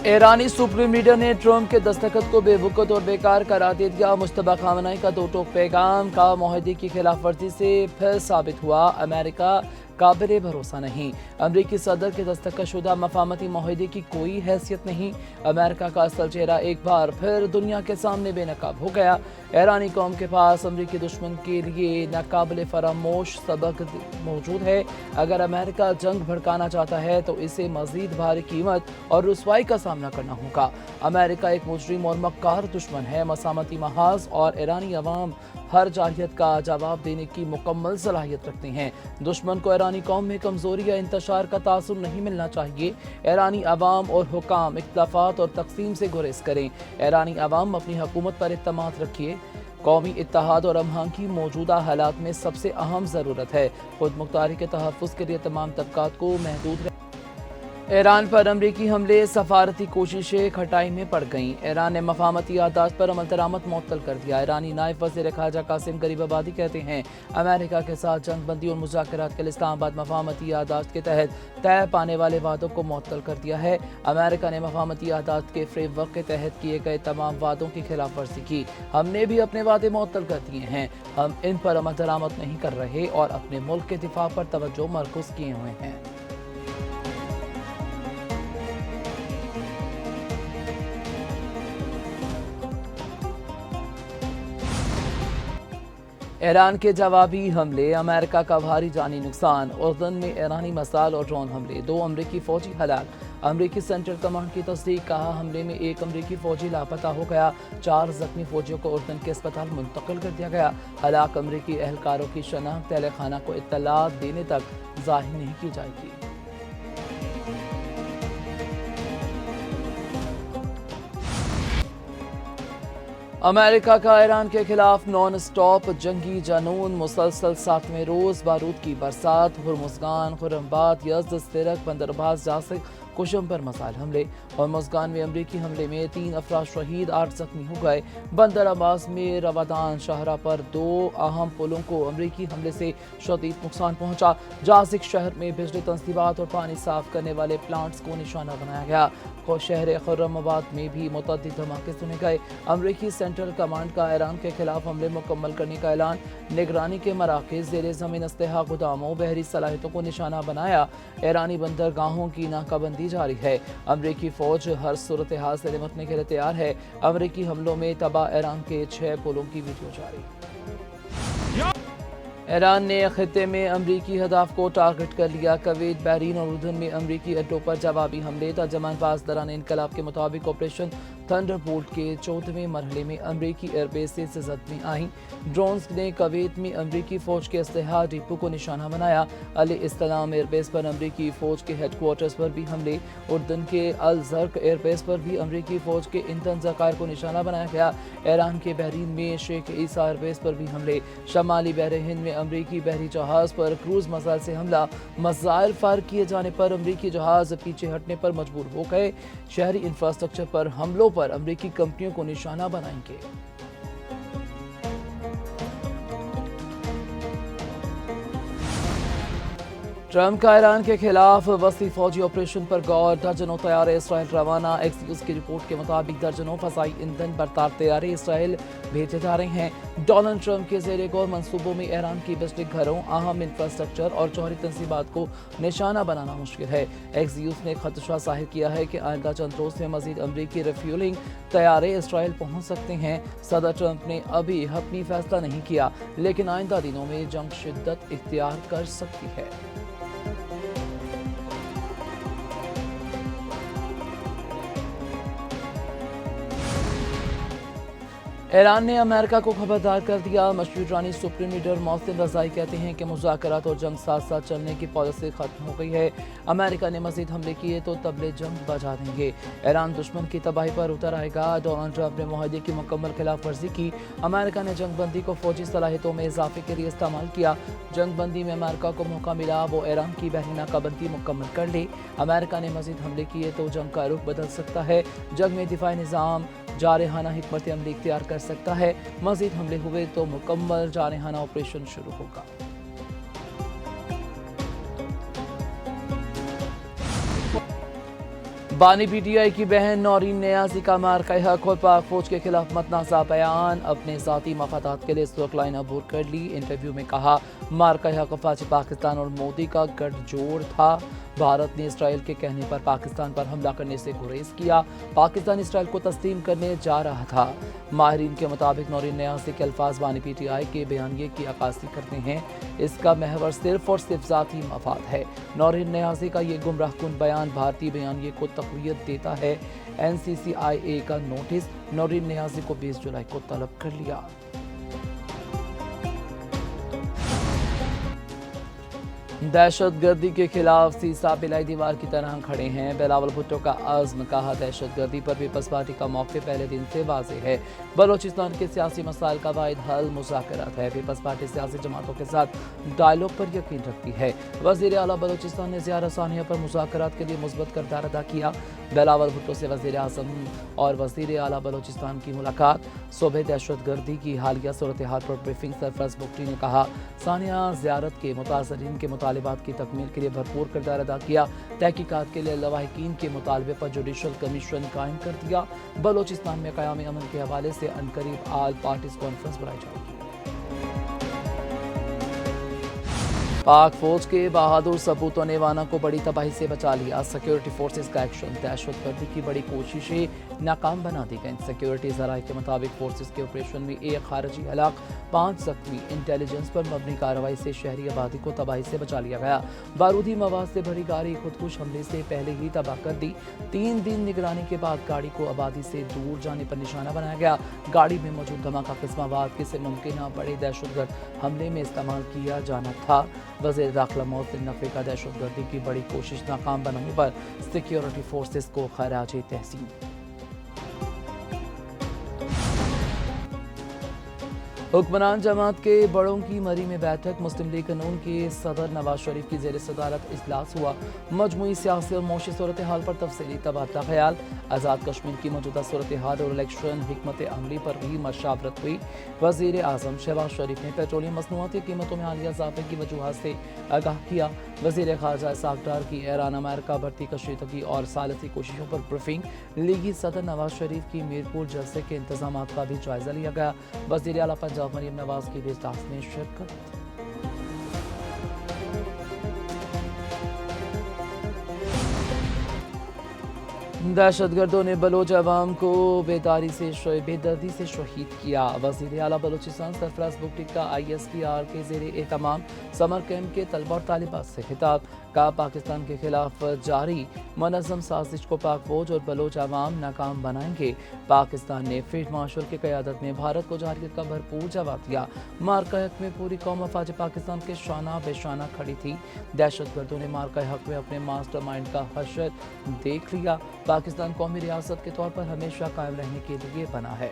ایرانی supreme leader نے Trump کے دستخط کو بے وقت اور بیکار قرار دے دیا۔ مشتبہ خامنہئی کا دو ٹوک پیغام کا معاہدے کی خلاف ورزی سے پھر ثابت ہوا، امریکہ قابل بھروسہ نہیں۔ امریکی صدر کے دستخط شدہ مفاہمتی معاہدے کی کوئی حیثیت نہیں۔ امریکہ کا اصل چہرہ ایک بار پھر دنیا کے سامنے بے نقاب ہو گیا۔ ایرانی قوم کے پاس امریکی دشمن کے لیے ناقابل فراموش سبق موجود ہے۔ اگر امریکہ جنگ بھڑکانا چاہتا ہے تو اسے مزید بھاری قیمت اور رسوائی کا سامنا کرنا ہوگا۔ امریکہ ایک مجرم اور مکار دشمن ہے۔ مفاہمتی محاذ اور ایرانی عوام ہر جارحیت کا جواب دینے کی مکمل صلاحیت رکھتے ہیں۔ دشمن کو ایرانی قوم میں کمزوری یا انتشار کا تاثر نہیں ملنا چاہیے۔ ایرانی عوام اور حکام اختلافات اور تقسیم سے گریز کریں۔ ایرانی عوام اپنی حکومت پر اعتماد رکھیے۔ قومی اتحاد اور امہنگی موجودہ حالات میں سب سے اہم ضرورت ہے۔ خود مختاری کے تحفظ کے لیے تمام طبقات کو محدود ایران پر امریکی حملے سفارتی کوششیں کھٹائی میں پڑ گئیں۔ ایران نے مفاہمتی عہدات پر عمل درآمد معطل کر دیا۔ ایرانی نائب وزیر خارجہ قاسم غریب آبادی کہتے ہیں امریکہ کے ساتھ جنگ بندی اور مذاکرات کے لیے اسلام آباد مفاہمتی عہدات کے تحت طے پانے والے وعدوں کو معطل کر دیا ہے۔ امریکہ نے مفاہمتی عہدات کے فریم ورک کے تحت کیے گئے تمام وعدوں کی خلاف ورزی کی۔ ہم نے بھی اپنے وعدے معطل کر دیے ہیں۔ ہم ان پر عمل درآمد نہیں کر رہے اور اپنے ملک کے دفاع پر توجہ مرکوز کیے ہوئے ہیں۔ ایران کے جوابی حملے، امریکہ کا بھاری جانی نقصان، اردن میں ایرانی مسائل اور ڈرون حملے، 2 امریکی فوجی ہلاک۔ امریکی سینٹرل کمانڈ کی تصدیق، کہا حملے میں 1 امریکی فوجی لاپتہ ہو گیا، 4 زخمی فوجیوں کو اردن کے اسپتال منتقل کر دیا گیا۔ ہلاک امریکی اہلکاروں کی شناخت اہل خانہ کو اطلاعات دینے تک ظاہر نہیں کی جائے گی۔ امریکہ کا ایران کے خلاف نان اسٹاپ جنگی جنون، مسلسل 7ویں روز بارود کی برسات، ہرمزگان، خرم آباد، یزد، سرک، بندر عباس، جاسک، کشم پر مسائل حملے۔ ہرمزگان میں امریکی حملے میں 3 افراد شہید، 8 زخمی ہو گئے۔ بندر عباس میں روادان شاہراہ پر 2 اہم پلوں کو امریکی حملے سے شدید نقصان پہنچا۔ جاسک شہر میں بجلی تنصیبات اور پانی صاف کرنے والے پلانٹس کو نشانہ بنایا گیا۔ شہر خرم آباد میں بھی متعدد دھماکے سنے گئے۔ امریکی سینٹرل کمانڈ کا ایران کے خلاف حملے مکمل کرنے کا اعلان، نگرانی کے مراکز، زیر زمین اسلحہ گوداموں، بحری صلاحیتوں کو نشانہ بنایا۔ ایرانی بندرگاہوں کی ناکہ بندی جاری ہے۔ امریکی فوج ہر صورتحال سے نمٹنے کے لیے تیار ہے۔ امریکی حملوں میں تباہ ایران کے 6 پلوں کی ویڈیو جاری۔ ایران نے خطے میں امریکی اہداف کو ٹارگٹ کر لیا، کویت، بحرین اور اردن میں امریکی اڈوں پر جوابی حملے۔ ترجمان پاسداران انقلاب کے مطابق آپریشن تھنڈر بولٹ کے 14ویں مرحلے میں امریکی ایئر بیسز زد میں آئیں۔ ڈرونز نے کویت میں امریکی فوج کے اسلحہ ڈپو کو نشانہ بنایا۔ علی السلام ایئر بیس پر امریکی فوج کے ہیڈ کوارٹرز پر بھی حملے۔ اردن کے الزرق ایئر بیس پر بھی امریکی فوج کے ایندھن ذخائر کو نشانہ بنایا گیا۔ ایران کے بحرین میں شیخ عیسیٰ ایئر بیس پر بھی حملے۔ شمالی بحر ہند میں امریکی بحری جہاز پر کروز میزائل سے حملہ، میزائل فائر کیے جانے پر امریکی جہاز پیچھے ہٹنے پر مجبور ہو گئے۔ شہری انفراسٹرکچر پر حملوں پر امریکی کمپنیوں کو نشانہ بنائیں گے۔ ٹرمپ کا ایران کے خلاف وسیع فوجی آپریشن پر غور، درجنوں طیارے اسرائیل روانہ۔ ایکسیوس کی رپورٹ کے مطابق درجنوں فضائی ایندھن بردار طیارے اسرائیل بھیجے جا رہے ہیں۔ ڈونلڈ ٹرمپ کے زیر غور منصوبوں میں ایران کی بجلی گھروں، اہم انفراسٹرکچر اور جوہری تنصیبات کو نشانہ بنانا مشکل ہے۔ ایکسیوس نے خدشہ ظاہر کیا ہے کہ آئندہ چند روز میں مزید امریکی ریفیولنگ طیارے اسرائیل پہنچ سکتے ہیں۔ صدر ٹرمپ نے ابھی حتمی فیصلہ نہیں کیا، لیکن آئندہ دنوں میں جنگ شدت اختیار کر سکتی ہے۔ ایران نے امریکہ کو خبردار کر دیا، مشہور ایرانی سپریم لیڈر محسن رضائی کہتے ہیں کہ مذاکرات اور جنگ ساتھ ساتھ چلنے کی پالیسی ختم ہو گئی ہے۔ امریکہ نے مزید حملے کیے تو طبلِ جنگ بجا دیں گے۔ ایران دشمن کی تباہی پر اتر آئے گا۔ ڈونلڈ ٹرمپ نے معاہدے کی مکمل خلاف ورزی کی۔ امریکہ نے جنگ بندی کو فوجی صلاحیتوں میں اضافے کے لیے استعمال کیا۔ جنگ بندی میں امریکہ کو موقع ملا وہ ایران کی بحری ناکہ بندی مکمل کر لے۔ امریکہ نے مزید حملے کیے تو جنگ کا رخ بدل سکتا ہے۔ جنگ میں دفاعی نظام جارحانہ حکمت عملی اختیار کر سکتا ہے۔ مزید حملے ہوئے تو مکمل جارحانہ آپریشن شروع ہوگا۔ بانی پی ٹی آئی کی بہن نورین نیازی کا مارکہ حق اور پاک فوج کے خلاف متنازع بیان، اپنے ذاتی مفادات کے لیے سرخ لائن عبور کر لی۔ انٹرویو میں کہا مارکہ حق فوج پاکستان اور مودی کا گٹھ جوڑ تھا۔ بھارت نے اسرائیل کے کہنے پر پاکستان پر حملہ کرنے سے گریز کیا، پاکستان اسرائیل کو تسلیم کرنے جا رہا تھا۔ ماہرین کے مطابق نورین نیازی کے الفاظ بانی پی ٹی آئی کے بیانیے کی عکاسی کرتے ہیں، اس کا محور صرف اور صرف ذاتی مفاد ہے۔ نورین نیازی کا یہ گمراہ کن بیان بھارتی بیانیے کو تقویت دیتا ہے۔ این سی سی آئی اے کا نوٹس نورین نیازی کو 20 جولائی کو طلب کر لیا۔ دہشت گردی کے خلاف سیسا پلائی دیوار کی طرح کھڑے ہیں، بلاول بھٹو کا عزم، کہا دہشت گردی پر پیپلز پارٹی کا موقف پہلے دن سے واضح ہے۔ بلوچستان کے سیاسی مسائل کا واحد حل مذاکرات ہے۔ پیپلز پارٹی سیاسی جماعتوں کے ساتھ ڈائیلاگ پر یقین رکھتی ہے۔ وزیر اعلیٰ بلوچستان نے زیارہ ثانیہ پر مذاکرات کے لیے مثبت کردار ادا کیا۔ بلاول بھٹو سے وزیر اعظم اور وزیر اعلیٰ بلوچستان کی ملاقات۔ صوبہ دہشت گردی کی حالیہ صورتحال پر بریفنگ سرفراز بگٹی نے کہا ثانیہ زیارت کے متاثرین کے مطالبات کی تکمیل کے لیے بھرپور کردار ادا کیا، تحقیقات کے لیے لواحقین کے مطالبے پر جوڈیشل کمیشن قائم کر دیا۔ بلوچستان میں قیام امن کے حوالے سے عنقریب آل پارٹیز کانفرنس بلائی جائے گی۔ پاک فوج کے بہادر سپوتوں نے وانا کو بڑی تباہی سے بچا لیا، سیکیورٹی فورسز کا ایکشن، دہشت گردی کی بڑی کوششیں ناکام بنا دی گئیں۔ سیکیورٹی ذرائع کے مطابق فورسز کے آپریشن میں 1 خارجی ہلاک، 5 زخمی، انٹیلیجنس پر مبنی کارروائی سے شہری آبادی کو تباہی سے بچا لیا گیا۔ بارودی مواد سے بھری گاڑی خودکش حملے سے پہلے ہی تباہ کر دی۔ 3 دن نگرانی کے بعد گاڑی کو آبادی سے دور جانے پر نشانہ بنایا گیا۔ گاڑی میں موجود دھماکہ قسم مواد کسی ممکنہ بڑے دہشت گرد حملے میں استعمال کیا جانا تھا۔ وزیر داخلہ محسن نقوی کا دہشت گردی کی بڑی کوشش ناکام بنانے پر سیکیورٹی فورسز کو خراج تحسین۔ حکمران جماعت کے بڑوں کی مری میں بیٹھک، مسلم لیگ نون کے صدر نواز شریف کی زیر صدارت اجلاس ہوا۔ مجموعی سیاسی اور معاشی صورتحال پر تفصیلی تبادلہ خیال، آزاد کشمیر کی موجودہ صورتحال اور الیکشن حکمت عملی پر بھی مشاورت ہوئی۔ وزیر اعظم شہباز شریف نے پیٹرولیم مصنوعات کی قیمتوں میں حالیہ اضافے کی وجوہات سے آگاہ کیا۔ وزیر خارجہ اسحاق ڈار کی ایران امریکہ بڑھتی کشیدگی اور ثالثی کوششوں پر بریفنگ، لیگی صدر نواز شریف کی میرپور جلسے کے انتظامات کا بھی جائزہ لیا گیا۔ وزیر اعلیٰ پنجاب مریم نواز کی بھی اجلاس میں شرکت۔ دہشت گردوں نے بلوچ عوام کو بے دردی سے شہید کیا۔ وزیر اعلیٰ بلوچستان سرفراز بگٹی کا آئی ایس پی آر کے زیر اہتمام سمر کیمپ کے طلبہ اور طالبات سے خطاب، کا پاکستان کے خلاف جاری منظم سازش کو پاک فوج اور بلوچ عوام ناکام بنائیں گے۔ پاکستان نے فیلڈ مارشل کی قیادت میں بھارت کو جارحیت کا بھرپور جواب دیا۔ مارکہ حق میں پوری قوم افواج پاکستان کے شانہ بے شانہ کھڑی تھی۔ دہشت گردوں نے مارکہ حق میں اپنے ماسٹر مائنڈ کا حشر دیکھ لیا۔ پاکستان قومی ریاست کے طور پر ہمیشہ قائم رہنے کے لیے بنا ہے۔